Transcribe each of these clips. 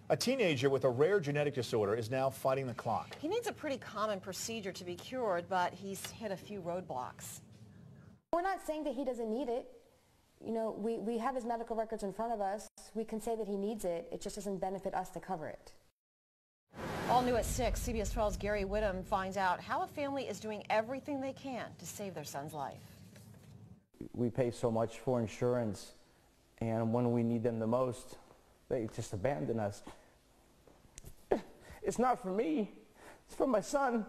A teenager with a rare genetic disorder is now fighting the clock. He needs a pretty common procedure to be cured, but he's hit a few roadblocks. We're not saying that he doesn't need it. You know, we have his medical records in front of us. We can say that he needs it. It just doesn't benefit us to cover it. All new at 6, CBS 12's Gary Whittam finds out how a family is doing everything they can to save their son's life. We pay so much for insurance, and when we need them the most, they just abandon us. It's not for me, it's for my son.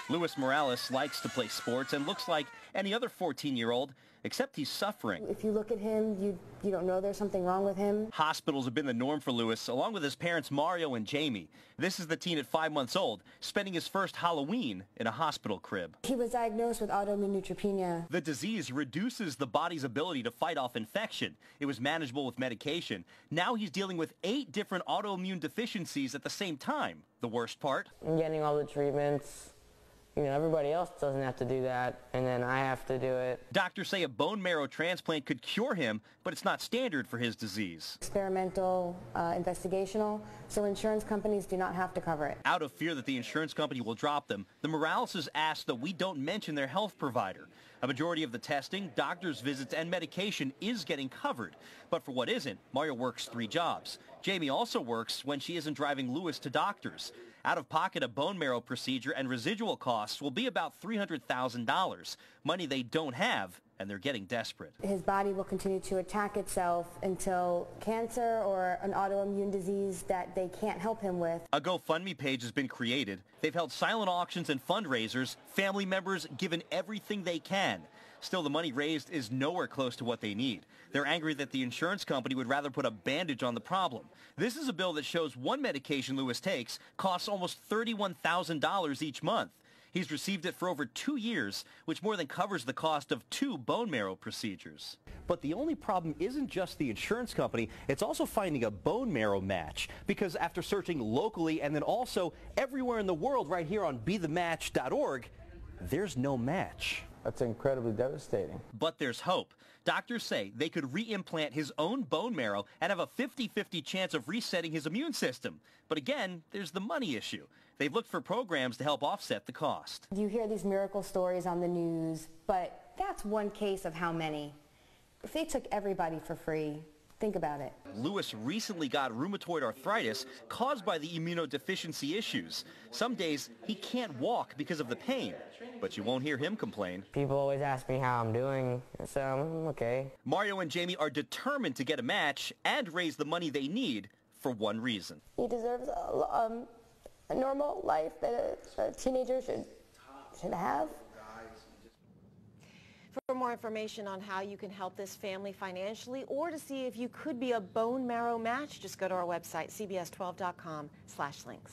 Luis Morales likes to play sports and looks like any other 14-year-old, except he's suffering. If you look at him, you don't know there's something wrong with him. Hospitals have been the norm for Luis, along with his parents Mario and Jamie. This is the teen at 5 months old, spending his first Halloween in a hospital crib. He was diagnosed with autoimmune neutropenia. The disease reduces the body's ability to fight off infection. It was manageable with medication. Now he's dealing with 8 different autoimmune deficiencies at the same time. The worst part? I'm getting all the treatments. You know, everybody else doesn't have to do that, and then I have to do it. Doctors say a bone marrow transplant could cure him, but it's not standard for his disease. Experimental, investigational, so insurance companies do not have to cover it. Out of fear that the insurance company will drop them, the Moraleses asked that we don't mention their health provider. A majority of the testing, doctor's visits, and medication is getting covered. But for what isn't, Mario works 3 jobs. Jamie also works when she isn't driving Luis to doctors. Out of pocket, a bone marrow procedure and residual costs will be about $300,000, money they don't have, and they're getting desperate. His body will continue to attack itself until cancer or an autoimmune disease that they can't help him with. A GoFundMe page has been created. They've held silent auctions and fundraisers, family members given everything they can. Still, the money raised is nowhere close to what they need. They're angry that the insurance company would rather put a bandage on the problem. This is a bill that shows one medication Luis takes costs almost $31,000 each month. He's received it for over 2 years, which more than covers the cost of 2 bone marrow procedures. But the only problem isn't just the insurance company, it's also finding a bone marrow match. Because after searching locally and then also everywhere in the world right here on BeTheMatch.org, there's no match. That's incredibly devastating. But there's hope. Doctors say they could reimplant his own bone marrow and have a 50-50 chance of resetting his immune system. But again, there's the money issue. They've looked for programs to help offset the cost. You hear these miracle stories on the news, but that's one case of how many. If they took everybody for free, think about it. Luis recently got rheumatoid arthritis caused by the immunodeficiency issues. Some days he can't walk because of the pain, but you won't hear him complain. People always ask me how I'm doing, so I'm okay. Mario and Jamie are determined to get a match and raise the money they need for one reason. He deserves a normal life that a teenager should have. For more information on how you can help this family financially or to see if you could be a bone marrow match, just go to our website, cbs12.com/links.